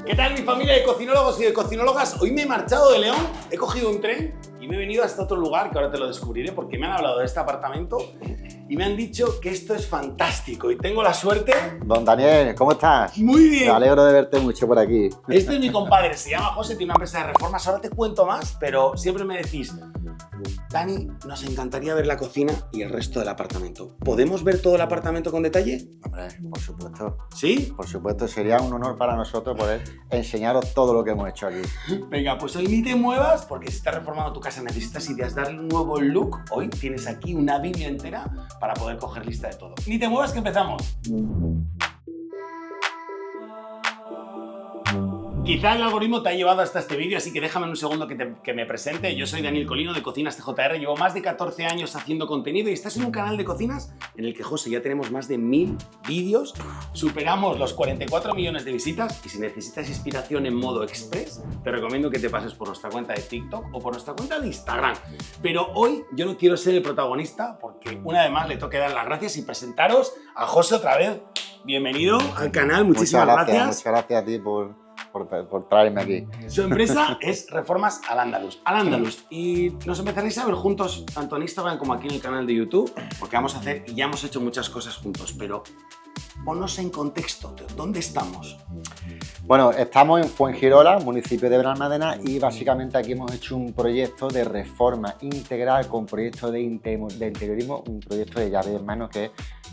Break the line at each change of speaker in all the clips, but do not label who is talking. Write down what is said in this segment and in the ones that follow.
¿Qué tal mi familia de cocinólogos y de cocinólogas? Hoy me he marchado de León, he cogido un tren y me he venido hasta otro lugar que ahora te lo descubriré porque me han hablado de este apartamento y me han dicho que esto es fantástico y tengo la suerte...
Don Daniel, ¿cómo estás?
Muy bien.
Me alegro de verte mucho por aquí.
Este es mi compadre, se llama José, tiene una empresa de reformas, ahora te cuento más, pero siempre me decís, Dani, nos encantaría ver la cocina y el resto del apartamento. ¿Podemos ver todo el apartamento con detalle?
Hombre, por supuesto.
¿Sí?
Por supuesto, sería un honor para nosotros poder enseñaros todo lo que hemos hecho aquí.
Venga, pues hoy ni te muevas porque si estás reformando tu casa, necesitas ideas, darle un nuevo look. Hoy tienes aquí una Biblia entera para poder coger lista de todo. Ni te muevas que empezamos. Quizá el algoritmo te ha llevado hasta este vídeo, así que déjame un segundo que me presente. Yo soy Daniel Colino de Cocinas TJR, llevo más de 14 años haciendo contenido y estás en un canal de cocinas en el que, José, ya tenemos más de 1000 vídeos, superamos los 44 millones de visitas y si necesitas inspiración en modo express, te recomiendo que te pases por nuestra cuenta de TikTok o por nuestra cuenta de Instagram. Pero hoy yo no quiero ser el protagonista porque una vez más le tengo que dar las gracias y presentaros a José otra vez. Bienvenido al canal, muchísimas gracias.
Muchas gracias a ti por traerme aquí.
Su empresa es Reformas Al Andalus. Al Andalus. Y nos empezaréis a ver juntos, tanto en Instagram como aquí en el canal de YouTube, porque vamos a hacer, y ya hemos hecho muchas cosas juntos, pero ponnos en contexto, ¿dónde estamos?
Bueno, estamos en Fuengirola, municipio de Benalmádena, y básicamente aquí hemos hecho un proyecto de reforma integral con proyecto de interiorismo, un proyecto de llave en mano que es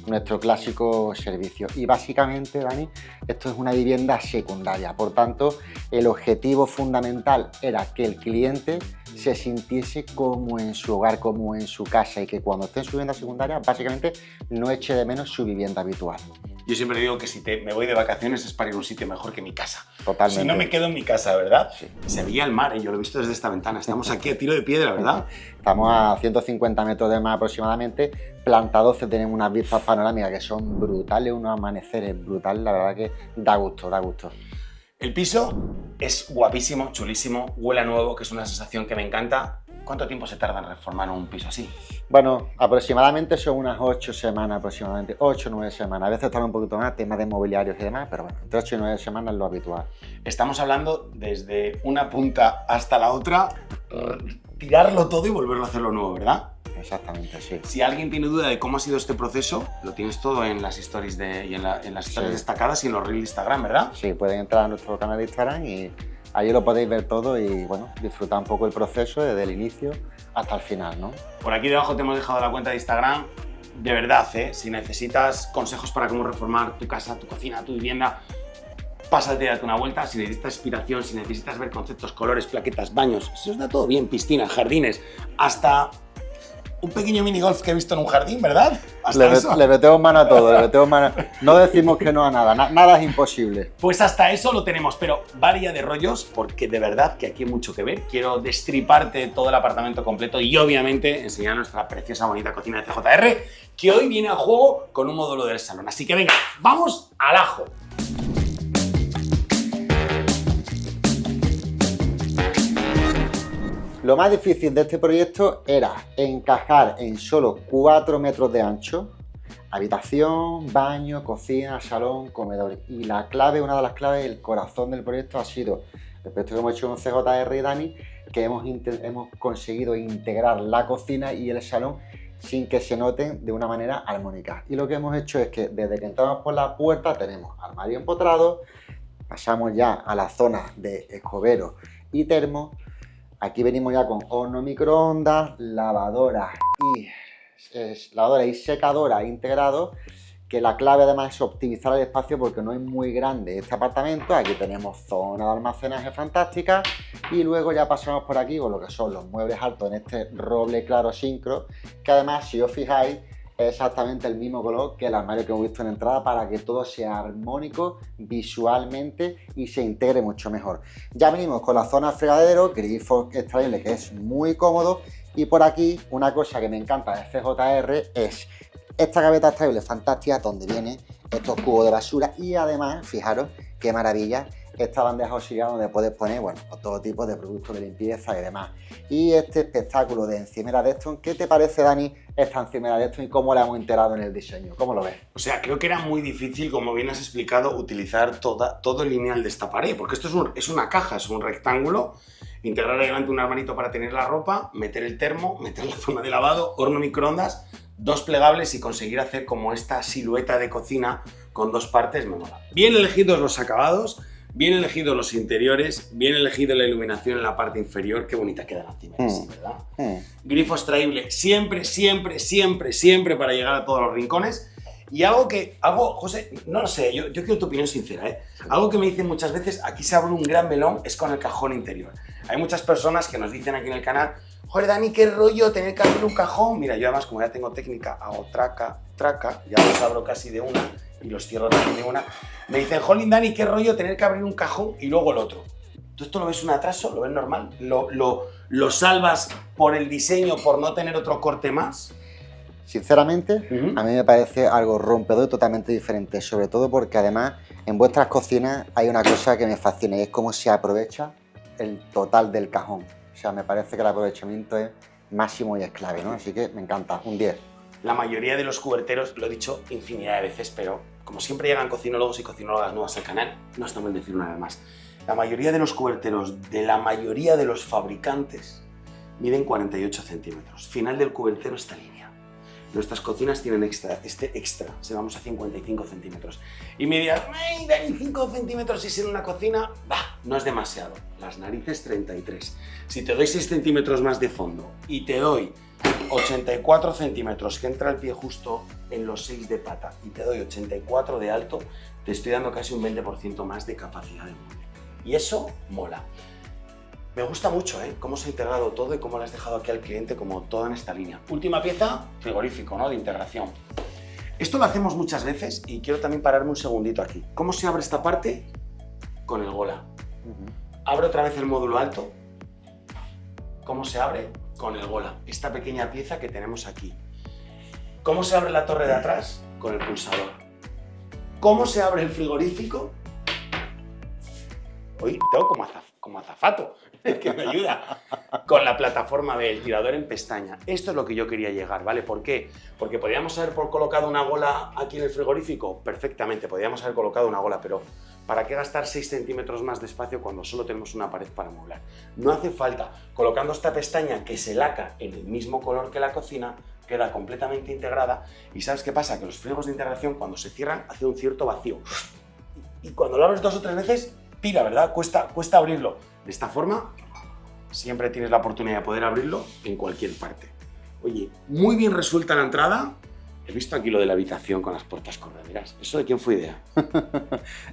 nuestro clásico servicio. Y básicamente, Dani, esto es una vivienda secundaria. Por tanto, el objetivo fundamental era que el cliente se sintiese como en su hogar, como en su casa y que cuando esté en su vivienda secundaria, básicamente no eche de menos su vivienda habitual.
Yo siempre digo que si me voy de vacaciones es para ir a un sitio mejor que mi casa.
Totalmente.
Si no me quedo en mi casa, ¿verdad?
Sí.
Se veía el mar, yo lo he visto desde esta ventana. Estamos aquí a tiro de piedra, ¿verdad?
Estamos a 150 metros de mar aproximadamente. Planta 12 tenemos unas vistas panorámicas que son brutales, unos amaneceres brutales, la verdad que da gusto, da gusto.
El piso es guapísimo, chulísimo, huele a nuevo, que es una sensación que me encanta. ¿Cuánto tiempo se tarda en reformar un piso así?
Bueno, aproximadamente son unas 8 semanas, aproximadamente 8 o 9 semanas. A veces tarda un poquito más, temas de mobiliarios y demás, pero bueno, entre 8 y 9 semanas es lo habitual.
Estamos hablando desde una punta hasta la otra, tirarlo todo y volverlo a hacerlo nuevo, ¿verdad?
Exactamente, sí.
Si alguien tiene duda de cómo ha sido este proceso, lo tienes todo en las stories en las stories destacadas y en los reels de Instagram, ¿verdad?
Sí, pueden entrar a nuestro canal de Instagram y allí lo podéis ver todo y bueno, disfrutar un poco el proceso desde el inicio hasta el final, ¿no?
Por aquí debajo te hemos dejado la cuenta de Instagram. De verdad, si necesitas consejos para cómo reformar tu casa, tu cocina, tu vivienda, pásate, date una vuelta. Si necesitas inspiración, si necesitas ver conceptos, colores, plaquetas, baños, se os da todo bien, piscinas, jardines, hasta un pequeño minigolf que he visto en un jardín, ¿verdad?
Le metemos mano a todo, le metemos mano. No decimos que no a nada, nada es imposible.
Pues hasta eso lo tenemos, pero varía de rollos, porque de verdad que aquí hay mucho que ver. Quiero destriparte todo el apartamento completo y obviamente enseñar nuestra preciosa, bonita cocina de TJR, que hoy viene a juego con un módulo del salón. Así que venga, vamos al ajo.
Lo más difícil de este proyecto era encajar en solo 4 metros de ancho habitación, baño, cocina, salón, comedor. Y la clave, una de las claves, el corazón del proyecto ha sido el proyecto que hemos hecho con CJR y Dani, que hemos conseguido integrar la cocina y el salón sin que se noten de una manera armónica. Y lo que hemos hecho es que desde que entramos por la puerta tenemos armario empotrado, pasamos ya a la zona de escobero y termo. Aquí venimos ya con horno microondas, lavadora y secadora integrado, que la clave además es optimizar el espacio porque no es muy grande este apartamento. Aquí tenemos zona de almacenaje fantástica y luego ya pasamos por aquí con lo que son los muebles altos en este roble claro sincro, que además, si os fijáis, es exactamente el mismo color que el armario que hemos visto en entrada para que todo sea armónico visualmente y se integre mucho mejor. Ya venimos con la zona fregadero, grifo extraíble que es muy cómodo, y por aquí una cosa que me encanta de CJR es esta gaveta extraíble fantástica donde vienen estos cubos de basura y además, fijaros qué maravilla, esta bandeja auxiliar donde puedes poner, bueno, pues todo tipo de productos de limpieza y demás. Y este espectáculo de encimera Dexton, ¿qué te parece, Dani, esta encimera Dexton y cómo la hemos integrado en el diseño? ¿Cómo lo ves?
O sea, creo que era muy difícil, como bien has explicado, utilizar todo el lineal de esta pared, porque esto es una caja, es un rectángulo, integrar ahí delante un armarito para tener la ropa, meter el termo, meter la zona de lavado, horno microondas, 2 plegables y conseguir hacer como esta silueta de cocina con 2 partes me mola. Bien elegidos los acabados, bien elegidos los interiores, bien elegida la iluminación en la parte inferior, qué bonita queda la encimera, sí, ¿verdad? Grifo extraíble siempre, siempre, siempre, siempre para llegar a todos los rincones. Y José, no lo sé, yo quiero tu opinión sincera, ¿eh? Algo que me dicen muchas veces, aquí se abre un gran melón, es con el cajón interior. Hay muchas personas que nos dicen aquí en el canal, joder, Dani, qué rollo tener que abrir un cajón. Mira, yo además, como ya tengo técnica, hago traca, traca, ya los abro casi de una y los cierro también de una. Me dicen, jolín, Dani, qué rollo tener que abrir un cajón y luego el otro. ¿Tú esto lo ves un atraso? ¿Lo ves normal? ¿Lo salvas por el diseño, por no tener otro corte más?
Sinceramente, a mí me parece algo rompedor y totalmente diferente, sobre todo porque además en vuestras cocinas hay una cosa que me fascina y es cómo se aprovecha el total del cajón. O sea, me parece que el aprovechamiento es máximo y es clave, ¿no? Así que me encanta, un 10.
La mayoría de los cuberteros, lo he dicho infinidad de veces, pero como siempre llegan cocinólogos y cocinólogas nuevas al canal, no está mal decir una vez más. La mayoría de los cuberteros de la mayoría de los fabricantes miden 48 centímetros. Final del cubertero esta línea. Nuestras cocinas tienen este extra, se vamos a 55 centímetros. Y me dirás, ¡ay, Dani, 5 centímetros si en una cocina! Bah, no es demasiado. Las narices 33. Si te doy 6 centímetros más de fondo y te doy 84 centímetros, que entra el pie justo en los 6 de pata, y te doy 84 de alto, te estoy dando casi un 20% más de capacidad de mueble. Y eso mola. Me gusta mucho, ¿eh? Cómo se ha integrado todo y cómo le has dejado aquí al cliente como toda en esta línea. Última pieza, frigorífico, ¿no? De integración. Esto lo hacemos muchas veces y quiero también pararme un segundito aquí. ¿Cómo se abre esta parte? Con el gola. Abre otra vez el módulo alto. ¿Cómo se abre? Con el gola. Esta pequeña pieza que tenemos aquí. ¿Cómo se abre la torre de atrás? Con el pulsador. ¿Cómo se abre el frigorífico? Hoy tengo como azafato, que me ayuda, con la plataforma del tirador en pestaña. Esto es lo que yo quería llegar, ¿vale? ¿Por qué? Porque podríamos haber colocado una gola aquí en el frigorífico, perfectamente, podríamos haber colocado una gola, pero ¿para qué gastar 6 centímetros más de espacio cuando solo tenemos una pared para amueblar? No hace falta. Colocando esta pestaña que se laca en el mismo color que la cocina, queda completamente integrada. ¿Y sabes qué pasa? Que los frigos de integración, cuando se cierran, hace un cierto vacío. Y cuando lo abres 2 o 3 veces, tira, ¿verdad? Cuesta abrirlo. De esta forma, siempre tienes la oportunidad de poder abrirlo en cualquier parte. Oye, muy bien resuelta la entrada. He visto aquí lo de la habitación con las puertas correderas. ¿Eso de quién fue idea?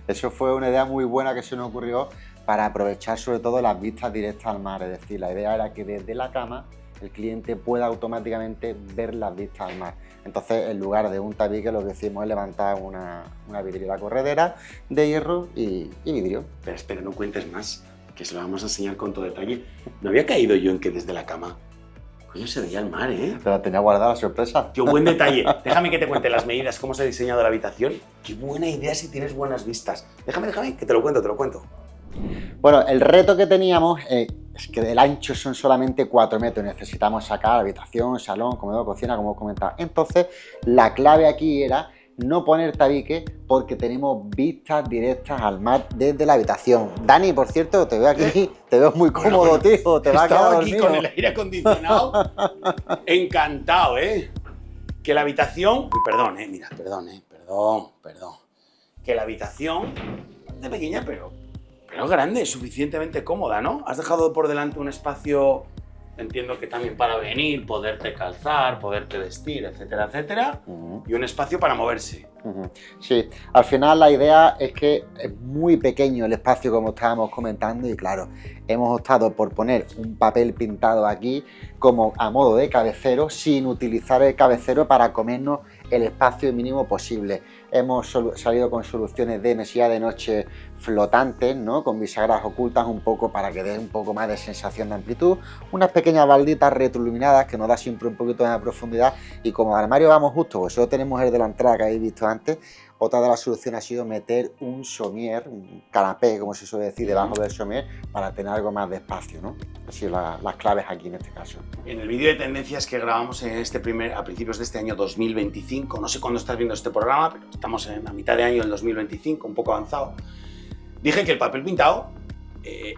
Eso fue una idea muy buena que se nos ocurrió para aprovechar sobre todo las vistas directas al mar. Es decir, la idea era que desde la cama el cliente pueda automáticamente ver las vistas al mar. Entonces, en lugar de un tabique, lo que hicimos es levantar una vidriera corredera de hierro y vidrio.
Pero espera, no cuentes más, que se lo vamos a enseñar con todo detalle. No había caído yo en que desde la cama, coño, se veía el mar, ¿eh?
Te la tenía guardada la sorpresa.
Qué buen detalle. Déjame que te cuente las medidas, cómo se ha diseñado la habitación. Qué buena idea si tienes buenas vistas. Déjame, que te lo cuento.
Bueno, el reto que teníamos es que el ancho son solamente 4 metros. Necesitamos sacar habitación, salón, comedor, cocina, como os comentaba. Entonces, la clave aquí era no poner tabique porque tenemos vistas directas al mar desde la habitación. Dani, por cierto, te veo aquí, te veo muy cómodo, tío. Te vas a quedar
aquí con el aire acondicionado. Encantado, ¿eh? Que la habitación... Uy, perdón. Que la habitación es pequeña, pero grande, suficientemente cómoda, ¿no? Has dejado por delante un espacio, entiendo que también para venir, poderte calzar, poderte vestir, etcétera, etcétera, y un espacio para moverse.
Sí, al final la idea es que es muy pequeño el espacio, como estábamos comentando, y claro, hemos optado por poner un papel pintado aquí como a modo de cabecero, sin utilizar el cabecero para comernos el espacio mínimo posible. Hemos salido con soluciones de mesilla de noche flotantes, ¿no? Con bisagras ocultas un poco para que dé un poco más de sensación de amplitud, unas pequeñas balditas retroiluminadas que nos da siempre un poquito de profundidad, y como armario vamos justo, pues solo tenemos el de la entrada que habéis visto antes, Otra de las soluciones ha sido meter un somier, un canapé, como se suele decir, debajo del somier, para tener algo más de espacio, ¿no? Así las claves aquí en este caso.
En el vídeo de tendencias que grabamos a principios de este año 2025, no sé cuándo estás viendo este programa, pero estamos en la mitad de año del 2025, un poco avanzado, dije que el papel pintado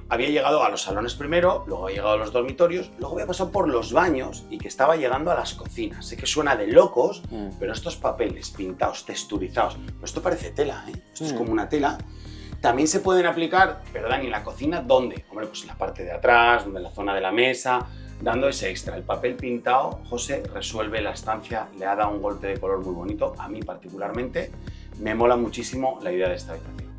había llegado a los salones primero, luego había llegado a los dormitorios, luego había pasado por los baños y que estaba llegando a las cocinas. Sé que suena de locos, pero estos papeles pintados, texturizados, pues esto parece tela, ¿eh? Esto es como una tela. También se pueden aplicar, pero Dani, en la cocina, ¿dónde? Hombre, pues en la parte de atrás, en la zona de la mesa, dando ese extra. El papel pintado, José, resuelve la estancia, le ha dado un golpe de color muy bonito. A mí particularmente me mola muchísimo la idea de esta habitación.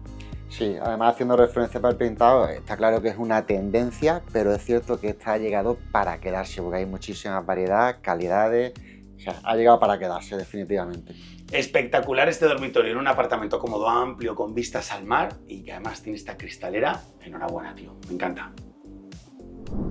Sí, además haciendo referencia al papel pintado, está claro que es una tendencia, pero es cierto que esta ha llegado para quedarse, porque hay muchísimas variedades, calidades, o sea, ha llegado para quedarse definitivamente.
Espectacular este dormitorio en un apartamento cómodo, amplio, con vistas al mar y que además tiene esta cristalera. Enhorabuena, tío, me encanta.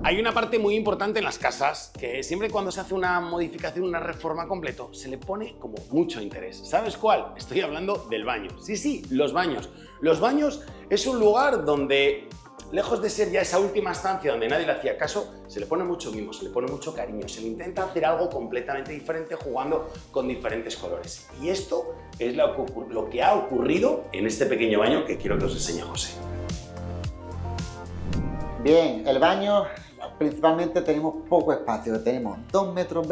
Hay una parte muy importante en las casas que siempre cuando se hace una modificación, una reforma completo, se le pone como mucho interés. ¿Sabes cuál? Estoy hablando del baño. Sí, los baños. Los baños es un lugar donde, lejos de ser ya esa última estancia donde nadie le hacía caso, se le pone mucho mimo, se le pone mucho cariño, se le intenta hacer algo completamente diferente jugando con diferentes colores. Y esto es lo que ha ocurrido en este pequeño baño que quiero que os enseñe José.
Bien, el baño principalmente tenemos poco espacio, tenemos 2,20 metros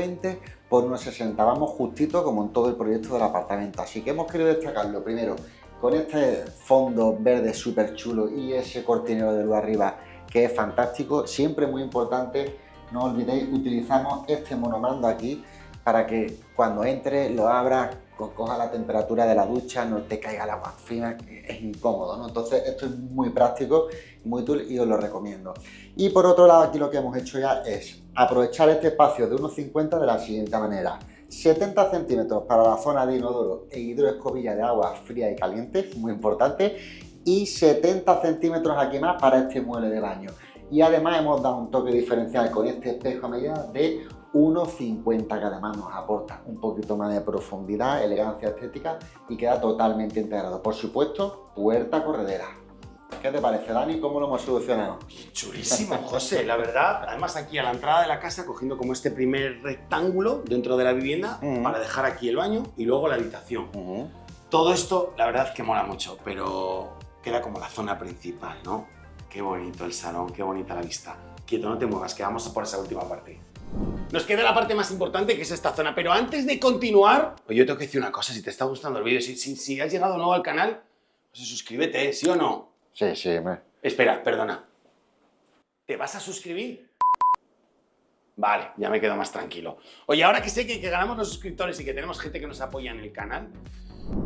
por 1,60 m, vamos justito como en todo el proyecto del apartamento, así que hemos querido destacarlo primero con este fondo verde súper chulo y ese cortinero de luz arriba que es fantástico. Siempre muy importante, no olvidéis, utilizamos este monomando aquí para que cuando entres lo abras, coja la temperatura de la ducha, no te caiga el agua fría, es incómodo, ¿no? Entonces esto es muy práctico, muy útil y os lo recomiendo. Y por otro lado, aquí lo que hemos hecho ya es aprovechar este espacio de 1,50 de la siguiente manera: 70 centímetros para la zona de inodoro e hidroescobilla de agua fría y caliente, muy importante, y 70 centímetros aquí más para este mueble de baño. Y además hemos dado un toque diferencial con este espejo a medida de 1,50 que además nos aporta un poquito más de profundidad, elegancia estética y queda totalmente integrado. Por supuesto, puerta corredera. ¿Qué te parece, Dani? ¿Cómo lo hemos solucionado?
Chulísimo, José, la verdad. Además aquí a la entrada de la casa, cogiendo como este primer rectángulo dentro de la vivienda para dejar aquí el baño y luego la habitación. Todo esto, la verdad que mola mucho, pero queda como la zona principal, ¿no? Qué bonito el salón, qué bonita la vista. Quieto, no te muevas, que vamos a por esa última parte. Nos queda la parte más importante, que es esta zona, pero antes de continuar, yo tengo que decir una cosa: si te está gustando el vídeo, si has llegado nuevo al canal, pues suscríbete, ¿sí o no?
Sí, me...
Espera, perdona. ¿Te vas a suscribir? Vale, ya me quedo más tranquilo. Oye, ahora que sé que ganamos los suscriptores y que tenemos gente que nos apoya en el canal,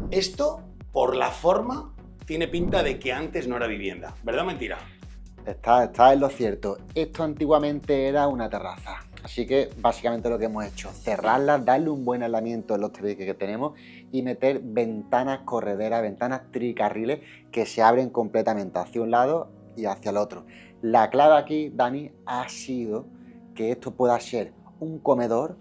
esto, por la forma, tiene pinta de que antes no era vivienda. ¿Verdad o mentira?
Está en lo cierto. Esto antiguamente era una terraza. Así que básicamente lo que hemos hecho, cerrarla, darle un buen aislamiento en los tabiques que tenemos y meter ventanas correderas, ventanas tricarriles que se abren completamente hacia un lado y hacia el otro. La clave aquí, Dani, ha sido que esto pueda ser un comedor,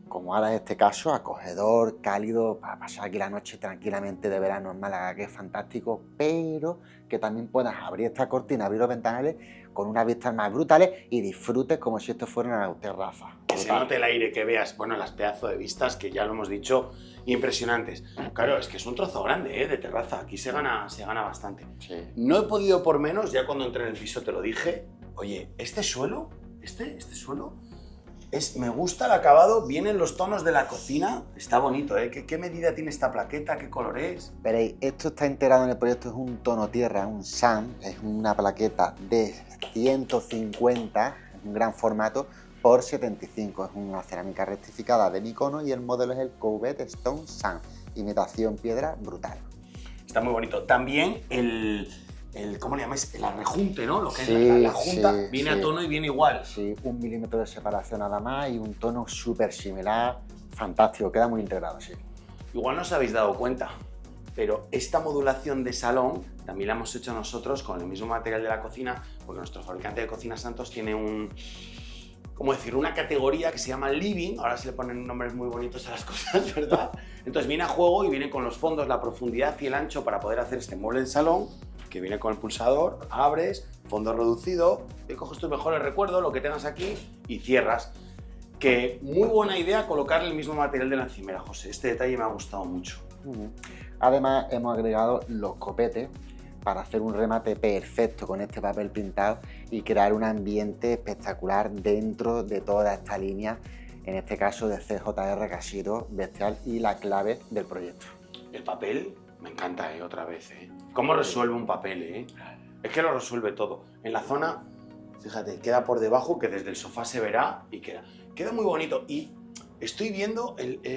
como ahora en este caso, acogedor, cálido, para pasar aquí la noche tranquilamente de verano en Málaga, que es fantástico, pero que también puedas abrir esta cortina, abrir los ventanales con unas vistas más brutales y disfrutes como si esto fuera una terraza.
Que se note el aire, que veas, bueno, las pedazos de vistas, que ya lo hemos dicho, impresionantes. Claro, es que es un trozo grande, de terraza, aquí se gana bastante.
Sí.
No he podido por menos, ya cuando entré en el piso te lo dije, oye, este suelo, este suelo, me gusta el acabado, vienen los tonos de la cocina, está bonito, ¿Qué medida tiene esta plaqueta? ¿Qué color es?
Veréis, esto está integrado en el proyecto, es un tono tierra, un SAM, es una plaqueta de 150, es un gran formato, por 75, es una cerámica rectificada de Micono y el modelo es el Couvet Stone SAM, imitación piedra brutal.
Está muy bonito. También ¿cómo le llamáis? El arrejunte, ¿no? Lo que es la junta, viene a tono y viene igual.
Sí, 1 milímetro de separación nada más y un tono súper similar, fantástico, queda muy integrado, sí.
Igual no os habéis dado cuenta, pero esta modulación de salón también la hemos hecho nosotros con el mismo material de la cocina, porque nuestro fabricante de cocinas Santos tiene ¿cómo decir? Una categoría que se llama living, ahora se le ponen nombres muy bonitos a las cosas, ¿verdad? Entonces viene a juego y viene con los fondos, la profundidad y el ancho para poder hacer este mueble de salón, que viene con el pulsador, abres, fondo reducido, te coges tus mejores recuerdos, lo que tengas aquí y cierras. Que muy buena idea colocarle el mismo material de la encimera, José. Este detalle me ha gustado mucho.
Además, hemos agregado los copetes para hacer un remate perfecto con este papel pintado y crear un ambiente espectacular dentro de toda esta línea, en este caso de CJR, que ha sido bestial y la clave del proyecto.
El papel me encanta, otra vez. ¿Cómo resuelve un papel? Es que lo resuelve todo. En la zona, fíjate, queda por debajo, que desde el sofá se verá y queda muy bonito. Y estoy viendo,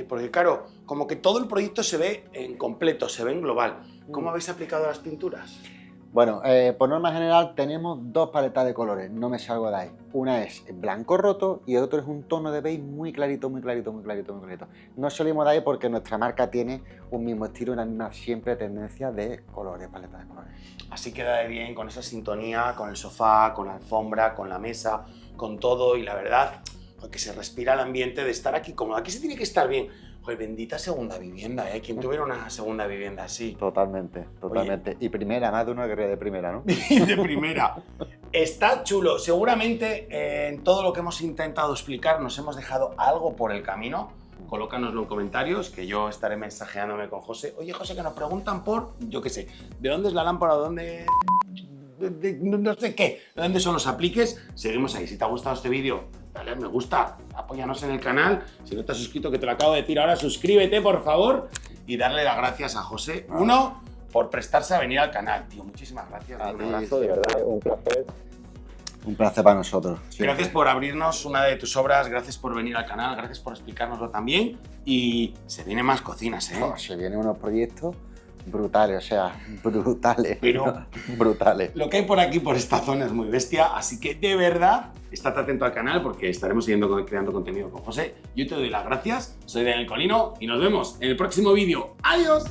porque claro, como que todo el proyecto se ve en completo, se ve en global. ¿Cómo habéis aplicado las pinturas?
Bueno, por norma general tenemos dos paletas de colores, no me salgo de ahí. Una es blanco roto y el otro es un tono de beige muy clarito, muy clarito, muy clarito, muy clarito. No salimos de ahí porque nuestra marca tiene un mismo estilo, una misma siempre tendencia de colores, paletas de colores.
Así queda de bien con esa sintonía, con el sofá, con la alfombra, con la mesa, con todo y la verdad, que se respira el ambiente de estar aquí cómodo. Aquí se tiene que estar bien. Joder, bendita segunda vivienda, ¿Quién tuviera una segunda vivienda así?
Totalmente, totalmente. Oye, y primera, más de uno que de primera, ¿no?
De primera. Está chulo. Seguramente en todo lo que hemos intentado explicar nos hemos dejado algo por el camino. Colócanoslo en comentarios, que yo estaré mensajeándome con José. Oye, José, que nos preguntan por, yo qué sé, ¿de dónde es la lámpara? ¿De dónde...? No sé qué, ¿de dónde son los apliques? Seguimos ahí. Si te ha gustado este vídeo, dale a me gusta, apóyanos en el canal. Si no te has suscrito, que te lo acabo de decir ahora, suscríbete, por favor. Y darle las gracias a José, uno, por prestarse a venir al canal. Tío, muchísimas gracias.
Un abrazo, de verdad, un placer. Un placer para nosotros. Sí.
Gracias por abrirnos una de tus obras, gracias por venir al canal, gracias por explicárnoslo también. Y se vienen más cocinas,
Oh, se vienen unos proyectos brutales, o sea, brutales.
Pero
brutales.
Lo que hay por aquí, por esta zona, es muy bestia, así que de verdad, estate atento al canal porque estaremos creando contenido con José. Yo te doy las gracias, soy Daniel Colino y nos vemos en el próximo vídeo. ¡Adiós!